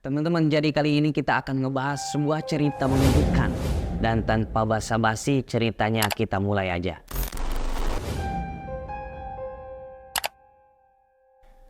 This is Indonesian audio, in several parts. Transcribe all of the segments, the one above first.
Teman-teman, jadi kali ini kita akan ngebahas sebuah cerita mengejutkan. Dan tanpa basa-basi, ceritanya kita mulai aja.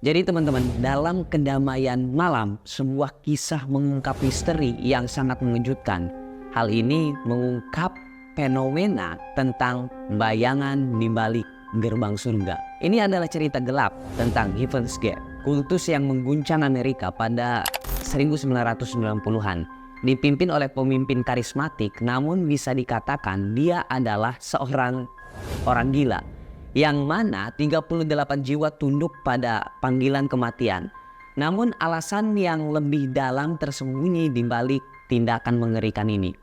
Jadi teman-teman, dalam kedamaian malam, sebuah kisah mengungkap misteri yang sangat mengejutkan. Hal ini mengungkap fenomena tentang bayangan di balik gerbang surga. Ini adalah cerita gelap tentang Heaven's Gate, kultus yang mengguncang Amerika pada 1990-an. Dipimpin oleh pemimpin karismatik, namun bisa dikatakan dia adalah seorang orang gila. Yang mana 38 jiwa tunduk pada panggilan kematian. Namun alasan yang lebih dalam tersembunyi di balik tindakan mengerikan ini.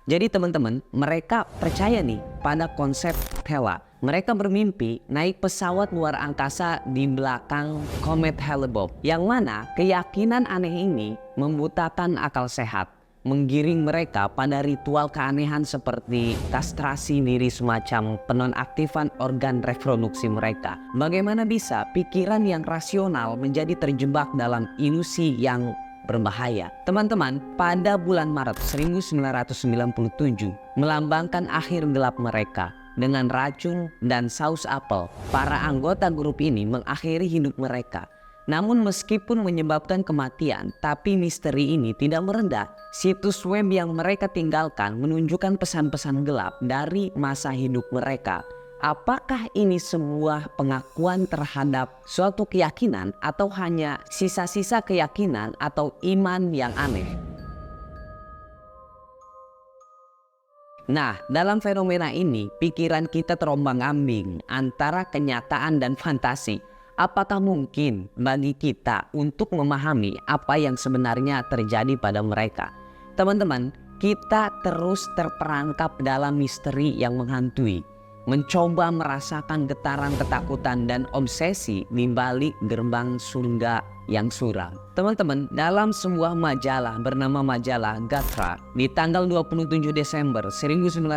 Jadi teman-teman, mereka percaya nih pada konsep Hela. Mereka bermimpi naik pesawat luar angkasa di belakang komet Hale-Bopp. Yang mana keyakinan aneh ini membutakan akal sehat. Menggiring mereka pada ritual keanehan seperti kastrasi diri semacam penonaktifan organ reproduksi mereka. Bagaimana bisa pikiran yang rasional menjadi terjebak dalam ilusi yang berbahaya? Teman-teman, pada bulan Maret 1997 melambangkan akhir gelap mereka. Dengan racun dan saus apel, para anggota grup ini mengakhiri hidup mereka. Namun meskipun menyebabkan kematian, tapi misteri ini tidak meredah. Situs web yang mereka tinggalkan menunjukkan pesan-pesan gelap dari masa hidup mereka. Apakah ini sebuah pengakuan terhadap suatu keyakinan atau hanya sisa-sisa keyakinan atau iman yang aneh? Nah, dalam fenomena ini, pikiran kita terombang-ambing antara kenyataan dan fantasi. Apakah mungkin bagi kita untuk memahami apa yang sebenarnya terjadi pada mereka? Teman-teman, kita terus terperangkap dalam misteri yang menghantui. Mencoba merasakan getaran ketakutan dan obsesi di balik gerbang surga yang suram. Teman-teman, dalam sebuah majalah bernama majalah Gatra di tanggal 27 Desember 1997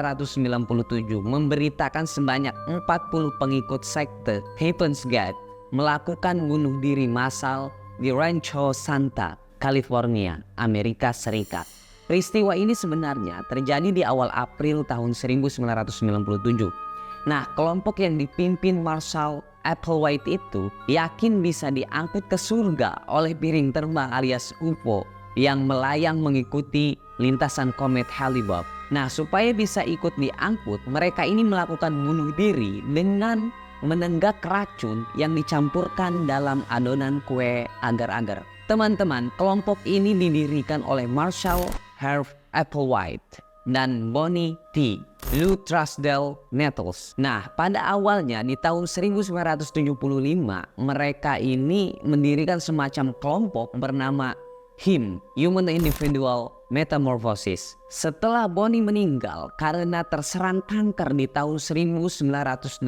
memberitakan sebanyak 40 pengikut sekte Heaven's Gate melakukan bunuh diri massal di Rancho Santa, California, Amerika Serikat. Peristiwa ini sebenarnya terjadi di awal April tahun 1997. Nah, kelompok yang dipimpin Marshall Applewhite itu yakin bisa diangkut ke surga oleh piring terbang alias UFO yang melayang mengikuti lintasan komet Hale-Bopp. Nah, supaya bisa ikut diangkut, mereka ini melakukan bunuh diri dengan menenggak racun yang dicampurkan dalam adonan kue agar-agar. Teman-teman, kelompok ini didirikan oleh Marshall Herb Applewhite dan Bonnie T. Lou Trusdale Nettles. Nah, pada awalnya di tahun 1975 mereka ini mendirikan semacam kelompok bernama HIM, Human Individual Metamorphosis. Setelah Bonnie meninggal karena terserang kanker di tahun 1985,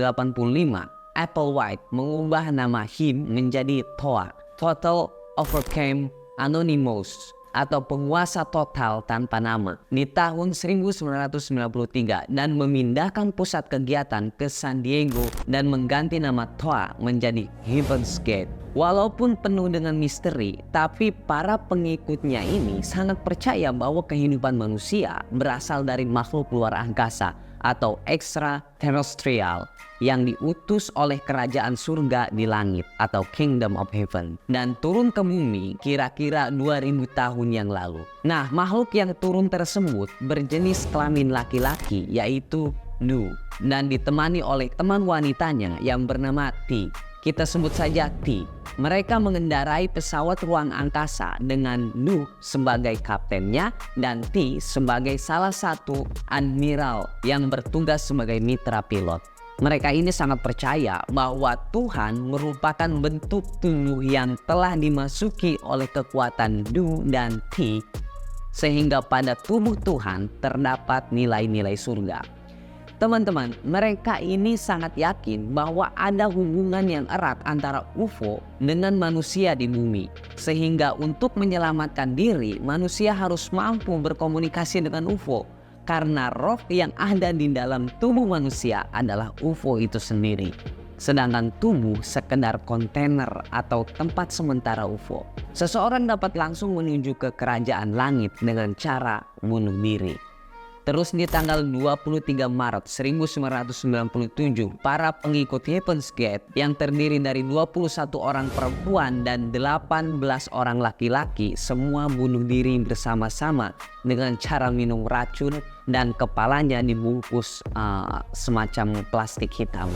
Applewhite mengubah nama HIM menjadi TOA, Total Overcame Anonymous, atau penguasa total tanpa nama, di tahun 1993 dan memindahkan pusat kegiatan ke San Diego dan mengganti nama TOA menjadi Heaven's Gate. Walaupun penuh dengan misteri, tapi para pengikutnya ini sangat percaya bahwa kehidupan manusia berasal dari makhluk luar angkasa atau extraterrestrial yang diutus oleh kerajaan surga di langit atau Kingdom of Heaven dan turun ke bumi kira-kira 2000 tahun yang lalu. Nah, makhluk yang turun tersebut berjenis kelamin laki-laki yaitu Nu dan ditemani oleh teman wanitanya yang bernama T. Kita sebut saja T. Mereka mengendarai pesawat ruang angkasa dengan Nu sebagai kaptennya dan T sebagai salah satu admiral yang bertugas sebagai mitra pilot. Mereka ini sangat percaya bahwa Tuhan merupakan bentuk tubuh yang telah dimasuki oleh kekuatan Nu dan T, sehingga pada tubuh Tuhan terdapat nilai-nilai surga. Teman-teman, mereka ini sangat yakin bahwa ada hubungan yang erat antara UFO dengan manusia di bumi. Sehingga untuk menyelamatkan diri, manusia harus mampu berkomunikasi dengan UFO. Karena roh yang ada di dalam tubuh manusia adalah UFO itu sendiri. sedangkan tubuh sekedar kontainer atau tempat sementara UFO. Seseorang dapat langsung menuju ke kerajaan langit dengan cara bunuh diri. Terus di tanggal 23 Maret 1997, para pengikut Heaven's Gate yang terdiri dari 21 orang perempuan dan 18 orang laki-laki semua bunuh diri bersama-sama dengan cara minum racun dan kepalanya dibungkus semacam plastik hitam.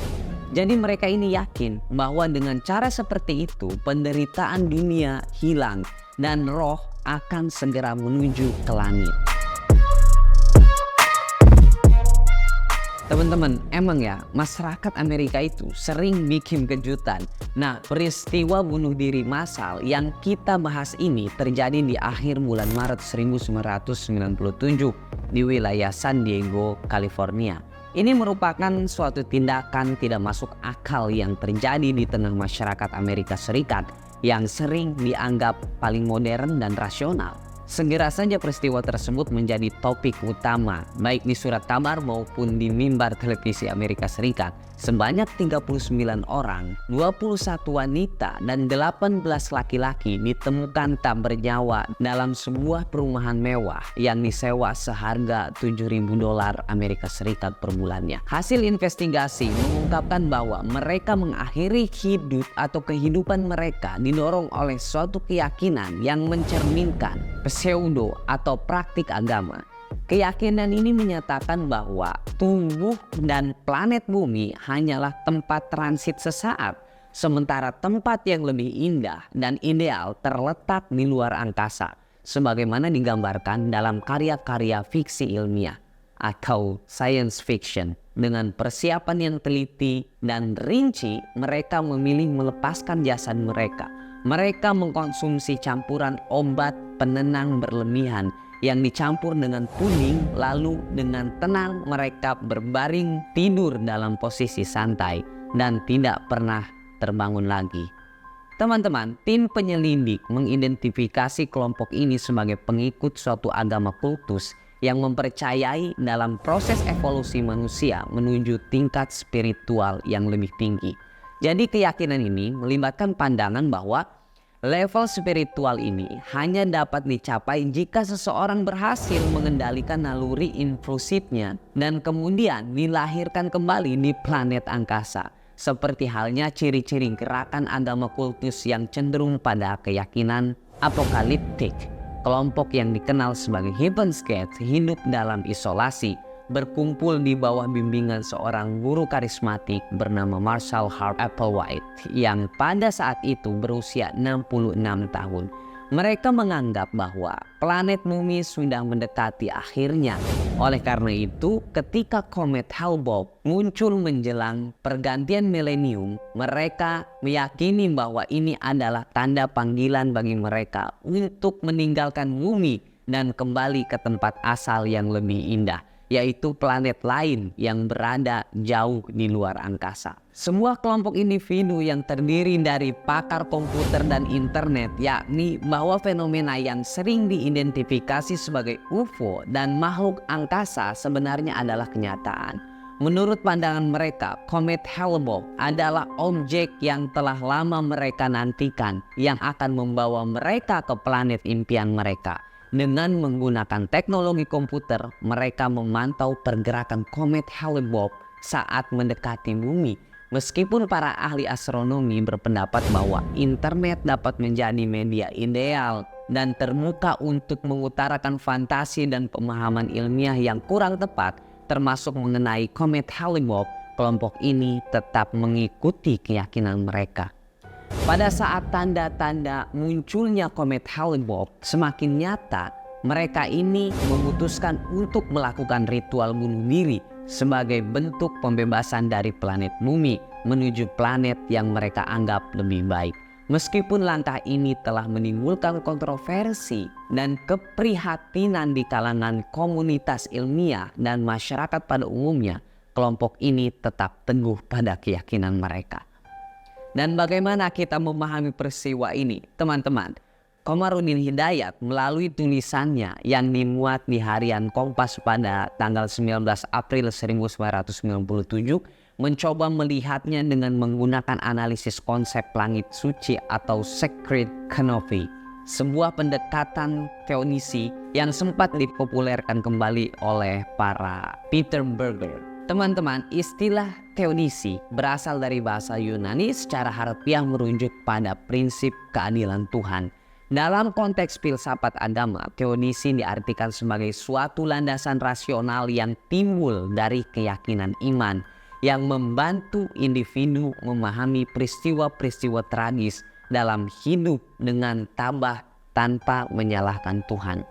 Jadi mereka ini yakin bahwa dengan cara seperti itu penderitaan dunia hilang dan roh akan segera menuju ke langit. Teman-teman, emang ya masyarakat Amerika itu sering bikin kejutan. Nah, peristiwa bunuh diri massal yang kita bahas ini terjadi di akhir bulan Maret 1997 di wilayah San Diego, California. Ini merupakan suatu tindakan tidak masuk akal yang terjadi di tengah masyarakat Amerika Serikat yang sering dianggap paling modern dan rasional. Segera saja peristiwa tersebut menjadi topik utama baik di surat kabar maupun di mimbar televisi Amerika Serikat. Sebanyak 39 orang, 21 wanita dan 18 laki-laki ditemukan tak bernyawa dalam sebuah perumahan mewah yang disewa seharga $7.000 Amerika Serikat per bulannya. Hasil investigasi mengungkapkan bahwa mereka mengakhiri hidup atau kehidupan mereka didorong oleh suatu keyakinan yang mencerminkan pseudo atau praktik agama. Keyakinan ini menyatakan bahwa tubuh dan planet bumi hanyalah tempat transit sesaat, sementara tempat yang lebih indah dan ideal terletak di luar angkasa, sebagaimana digambarkan dalam karya-karya fiksi ilmiah atau science fiction. Dengan persiapan yang teliti dan rinci, mereka memilih melepaskan jasad mereka. Mereka mengkonsumsi campuran obat penenang berlebihan yang dicampur dengan kuning, lalu dengan tenang mereka berbaring tidur dalam posisi santai dan tidak pernah terbangun lagi. Teman-teman, tim penyelidik mengidentifikasi kelompok ini sebagai pengikut suatu agama kultus yang mempercayai dalam proses evolusi manusia menuju tingkat spiritual yang lebih tinggi. Jadi keyakinan ini melibatkan pandangan bahwa level spiritual ini hanya dapat dicapai jika seseorang berhasil mengendalikan naluri impulsifnya dan kemudian dilahirkan kembali di planet angkasa. Seperti halnya ciri-ciri gerakan agama kultus yang cenderung pada keyakinan apokaliptik. Kelompok yang dikenal sebagai Heaven's Gate hidup dalam isolasi, berkumpul di bawah bimbingan seorang guru karismatik bernama Marshall Harp Applewhite yang pada saat itu berusia 66 tahun. Mereka menganggap bahwa planet bumi sudah mendekati akhirnya. Oleh karena itu, ketika komet Hale-Bopp muncul menjelang pergantian milenium, mereka meyakini bahwa ini adalah tanda panggilan bagi mereka untuk meninggalkan bumi dan kembali ke tempat asal yang lebih indah, yaitu planet lain yang berada jauh di luar angkasa. Sebuah kelompok individu yang terdiri dari pakar komputer dan internet, yakni bahwa fenomena yang sering diidentifikasi sebagai UFO dan makhluk angkasa sebenarnya adalah kenyataan. Menurut pandangan mereka, komet Hale-Bopp adalah objek yang telah lama mereka nantikan yang akan membawa mereka ke planet impian mereka. Dengan menggunakan teknologi komputer, mereka memantau pergerakan komet Hale-Bopp saat mendekati bumi. Meskipun para ahli astronomi berpendapat bahwa internet dapat menjadi media ideal dan terbuka untuk mengutarakan fantasi dan pemahaman ilmiah yang kurang tepat, termasuk mengenai komet Hale-Bopp, kelompok ini tetap mengikuti keyakinan mereka. Pada saat tanda-tanda munculnya komet Hale-Bopp semakin nyata, mereka ini memutuskan untuk melakukan ritual bunuh diri sebagai bentuk pembebasan dari planet bumi menuju planet yang mereka anggap lebih baik. Meskipun langkah ini telah menimbulkan kontroversi dan keprihatinan di kalangan komunitas ilmiah dan masyarakat pada umumnya, kelompok ini tetap teguh pada keyakinan mereka. Dan bagaimana kita memahami peristiwa ini, teman-teman? Komarudin Hidayat melalui tulisannya yang dimuat di harian Kompas pada tanggal 19 April 1997 mencoba melihatnya dengan menggunakan analisis konsep langit suci atau sacred canopy, sebuah pendekatan teonisi yang sempat dipopulerkan kembali oleh para Peter Berger. Teman-teman, istilah teonisi berasal dari bahasa Yunani, secara harfiah merujuk pada prinsip keadilan Tuhan. Dalam konteks filsafat agama, teonisi diartikan sebagai suatu landasan rasional yang timbul dari keyakinan iman yang membantu individu memahami peristiwa-peristiwa tragis dalam hidup dengan tabah tanpa menyalahkan Tuhan.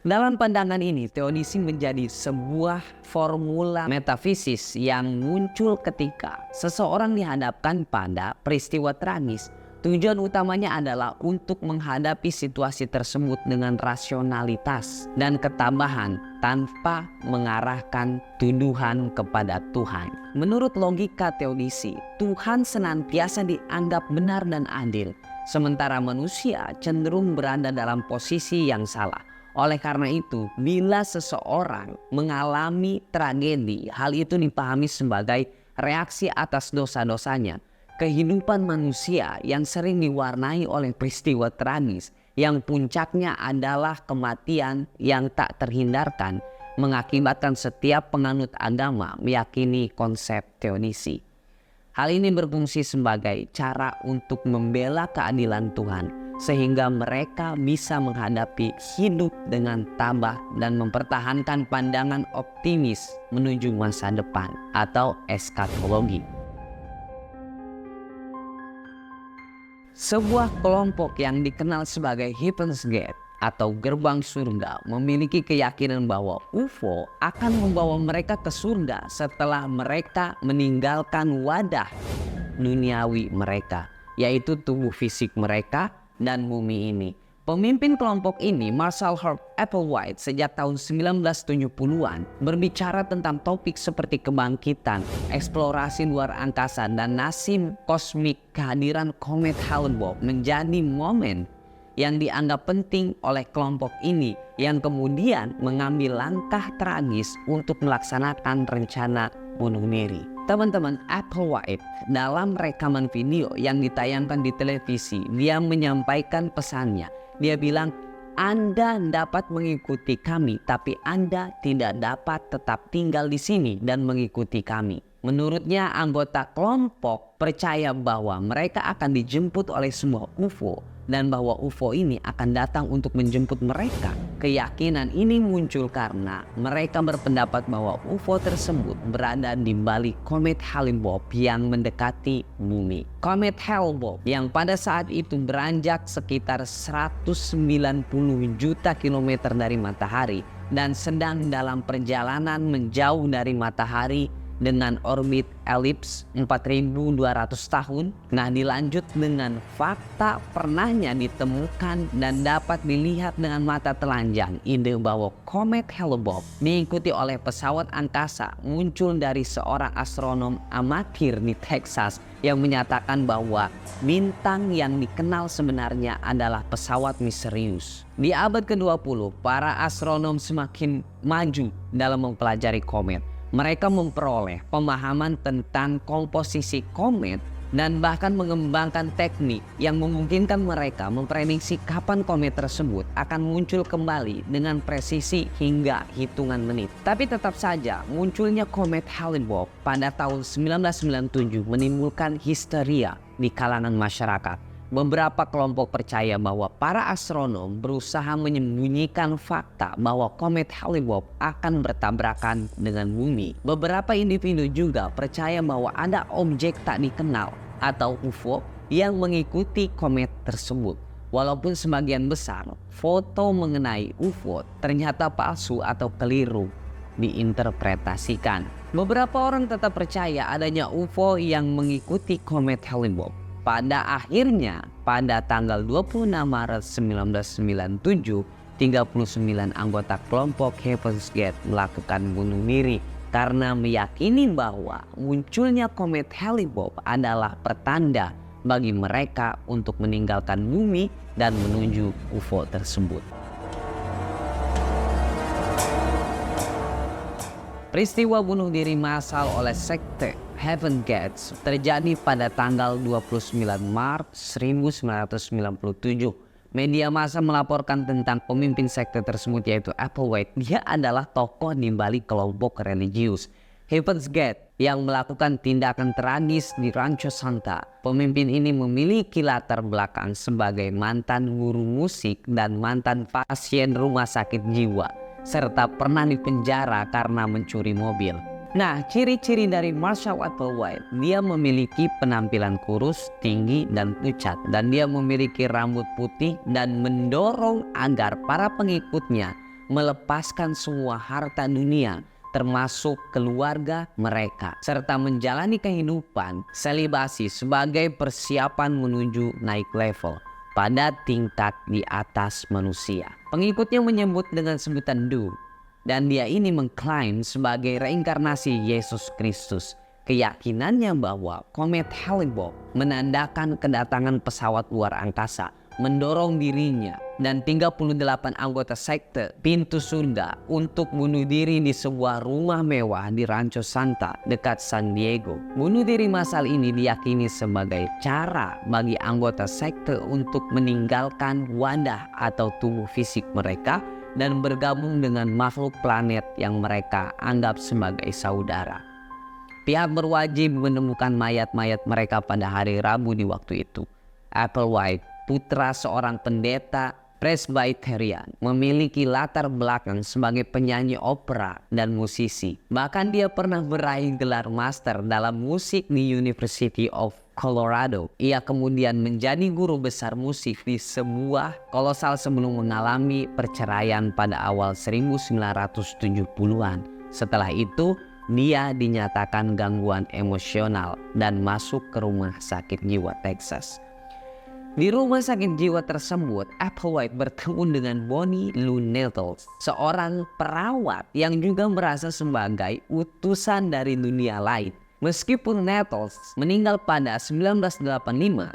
Dalam pandangan ini, teonisi menjadi sebuah formula metafisis yang muncul ketika seseorang dihadapkan pada peristiwa tragis. Tujuan utamanya adalah untuk menghadapi situasi tersebut dengan rasionalitas dan ketabahan tanpa mengarahkan tuduhan kepada Tuhan. Menurut logika teonisi, Tuhan senantiasa dianggap benar dan adil, sementara manusia cenderung berada dalam posisi yang salah. Oleh karena itu, bila seseorang mengalami tragedi, hal itu dipahami sebagai reaksi atas dosa-dosanya. Kehidupan manusia yang sering diwarnai oleh peristiwa tragis, yang puncaknya adalah kematian yang tak terhindarkan, mengakibatkan setiap penganut agama meyakini konsep teonisi. Hal ini berfungsi sebagai cara untuk membela keadilan Tuhan, sehingga mereka bisa menghadapi hidup dengan tabah dan mempertahankan pandangan optimis menuju masa depan atau eskatologi. Sebuah kelompok yang dikenal sebagai Heaven's Gate atau gerbang surga memiliki keyakinan bahwa UFO akan membawa mereka ke surga setelah mereka meninggalkan wadah duniawi mereka, yaitu tubuh fisik mereka dan bumi ini. Pemimpin kelompok ini, Marshall Herb Applewhite, sejak tahun 1970-an berbicara tentang topik seperti kebangkitan, eksplorasi luar angkasa, dan nasib kosmik. Kehadiran komet Hale-Bopp menjadi momen yang dianggap penting oleh kelompok ini, yang kemudian mengambil langkah tragis untuk melaksanakan rencana bunuh diri. Teman-teman, Applewhite dalam rekaman video yang ditayangkan di televisi, dia menyampaikan pesannya. Dia bilang, Anda dapat mengikuti kami, tapi Anda tidak dapat tetap tinggal di sini dan mengikuti kami. Menurutnya, anggota kelompok percaya bahwa mereka akan dijemput oleh sebuah UFO dan bahwa UFO ini akan datang untuk menjemput mereka. Keyakinan ini muncul karena mereka berpendapat bahwa UFO tersebut berada di balik komet Hale-Bopp yang mendekati bumi. Komet Hale-Bopp yang pada saat itu beranjak sekitar 190 juta kilometer dari matahari dan sedang dalam perjalanan menjauh dari matahari dengan orbit elips 4.200 tahun. Nah, dilanjut dengan fakta pernahnya ditemukan dan dapat dilihat dengan mata telanjang. Ide bahwa komet Hale-Bopp diikuti oleh pesawat angkasa muncul dari seorang astronom amatir di Texas yang menyatakan bahwa bintang yang dikenal sebenarnya adalah pesawat misterius. Di abad ke-20, para astronom semakin maju dalam mempelajari komet. Mereka memperoleh pemahaman tentang komposisi komet dan bahkan mengembangkan teknik yang memungkinkan mereka memprediksi kapan komet tersebut akan muncul kembali dengan presisi hingga hitungan menit. Tapi tetap saja, munculnya komet Hale-Bopp pada tahun 1997 menimbulkan histeria di kalangan masyarakat. Beberapa kelompok percaya bahwa para astronom berusaha menyembunyikan fakta bahwa komet Hale-Bopp akan bertabrakan dengan bumi. Beberapa individu juga percaya bahwa ada objek tak dikenal atau UFO yang mengikuti komet tersebut. Walaupun sebagian besar foto mengenai UFO ternyata palsu atau keliru diinterpretasikan. Beberapa orang tetap percaya adanya UFO yang mengikuti komet Hale-Bopp. Pada akhirnya, pada tanggal 26 Maret 1997, 39 anggota kelompok Heaven's Gate melakukan bunuh diri karena meyakini bahwa munculnya komet Hale-Bopp adalah pertanda bagi mereka untuk meninggalkan bumi dan menuju UFO tersebut. Peristiwa bunuh diri massal oleh sekte Heaven Gates terjadi pada tanggal 29 Maret 1997. Media massa melaporkan tentang pemimpin sekte tersebut yaitu Applewhite. Dia adalah tokoh di balik kelompok religius Heaven's Gate yang melakukan tindakan tragis di Rancho Santa. Pemimpin ini memiliki latar belakang sebagai mantan guru musik dan mantan pasien rumah sakit jiwa, serta pernah dipenjara karena mencuri mobil. Nah, ciri-ciri dari Marshall Applewhite, dia memiliki penampilan kurus, tinggi, dan pucat. Dan dia memiliki rambut putih dan mendorong agar para pengikutnya melepaskan semua harta dunia, termasuk keluarga mereka, serta menjalani kehidupan selibasi sebagai persiapan menuju naik level pada tingkat di atas manusia. Pengikutnya menyebut dengan sebutan Du, dan dia ini mengklaim sebagai reinkarnasi Yesus Kristus. Keyakinannya bahwa komet Hale-Bopp menandakan kedatangan pesawat luar angkasa mendorong dirinya dan 38 anggota sekte Pintu Surga untuk bunuh diri di sebuah rumah mewah di Rancho Santa dekat San Diego. Bunuh diri massal ini diyakini sebagai cara bagi anggota sekte untuk meninggalkan wadah atau tubuh fisik mereka dan bergabung dengan makhluk planet yang mereka anggap sebagai saudara. Pihak berwajib menemukan mayat-mayat mereka pada hari Rabu di waktu itu. Applewhite, putra seorang pendeta Presbyterian, memiliki latar belakang sebagai penyanyi opera dan musisi. Bahkan dia pernah meraih gelar master dalam musik di University of Colorado. Ia kemudian menjadi guru besar musik di sebuah kolosal sebelum mengalami perceraian pada awal 1970-an. Setelah itu, dia dinyatakan gangguan emosional dan masuk ke rumah sakit jiwa Texas. Di rumah sakit jiwa tersebut, Applewhite bertemu dengan Bonnie Lou Nettles, seorang perawat yang juga merasa sebagai utusan dari dunia lain. Meskipun Nettles meninggal pada 1985,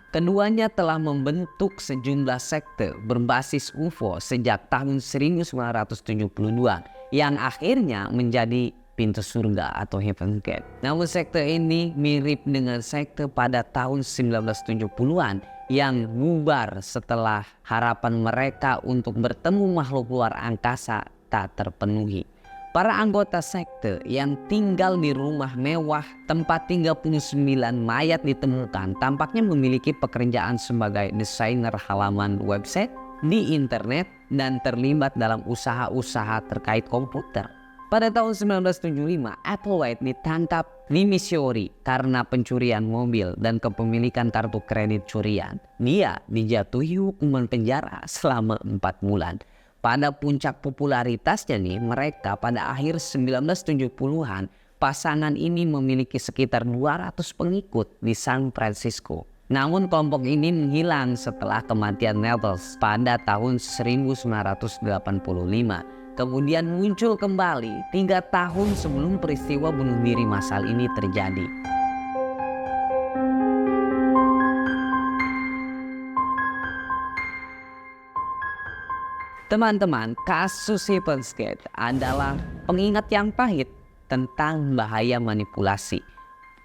keduanya telah membentuk sejumlah sekte berbasis UFO sejak tahun 1972 yang akhirnya menjadi Pintu Surga atau Heaven's Gate. Namun sekte ini mirip dengan sekte pada tahun 1970-an yang bubar setelah harapan mereka untuk bertemu makhluk luar angkasa tak terpenuhi. Para anggota sekte yang tinggal di rumah mewah tempat 39 mayat ditemukan tampaknya memiliki pekerjaan sebagai desainer halaman website di internet dan terlibat dalam usaha-usaha terkait komputer. Pada tahun 1975, Applewhite ditangkap di Missouri karena pencurian mobil dan kepemilikan kartu kredit curian. Dia dijatuhi hukuman penjara selama 4 bulan. Pada puncak popularitasnya nih, mereka pada akhir 1970-an, pasangan ini memiliki sekitar 200 pengikut di San Francisco. Namun kelompok ini menghilang setelah kematian Nettles pada tahun 1985. Kemudian muncul kembali 3 tahun sebelum peristiwa bunuh diri massal ini terjadi. Teman-teman, kasus Heaven's Gate adalah pengingat yang pahit tentang bahaya manipulasi,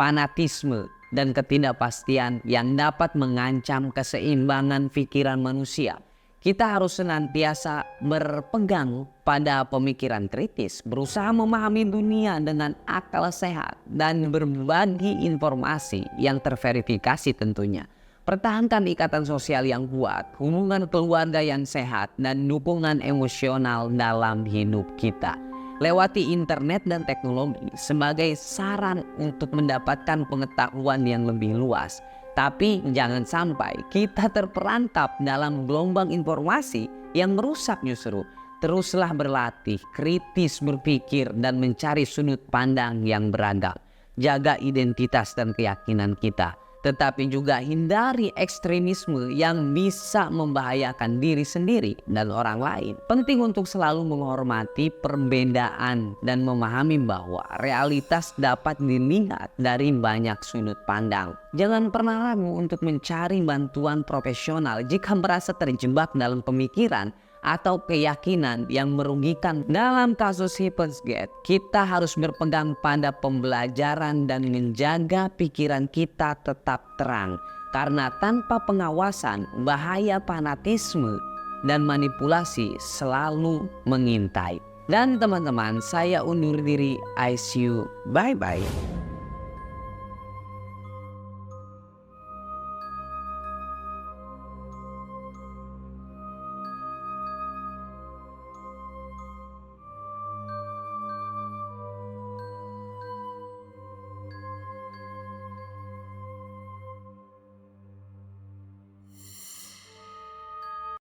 fanatisme, dan ketidakpastian yang dapat mengancam keseimbangan pikiran manusia. Kita harus senantiasa berpegang pada pemikiran kritis, berusaha memahami dunia dengan akal sehat, dan berbagi informasi yang terverifikasi tentunya. Pertahankan ikatan sosial yang kuat, hubungan keluarga yang sehat, dan dukungan emosional dalam hidup kita. Lewati internet dan teknologi sebagai saran untuk mendapatkan pengetahuan yang lebih luas. Tapi jangan sampai kita terperangkap dalam gelombang informasi yang merusak justru. Teruslah berlatih, kritis berpikir, dan mencari sudut pandang yang beragam. Jaga identitas dan keyakinan kita. Tetapi juga hindari ekstremisme yang bisa membahayakan diri sendiri dan orang lain. Penting untuk selalu menghormati perbedaan dan memahami bahwa realitas dapat dilihat dari banyak sudut pandang. Jangan pernah ragu untuk mencari bantuan profesional jika merasa terjebak dalam pemikiran atau keyakinan yang merugikan. Dalam kasus Heaven's Gate, kita harus berpegang pada pembelajaran dan menjaga pikiran kita tetap terang. Karena tanpa pengawasan, bahaya fanatisme dan manipulasi selalu mengintai. Dan teman-teman, saya undur diri. I see you. Bye-bye.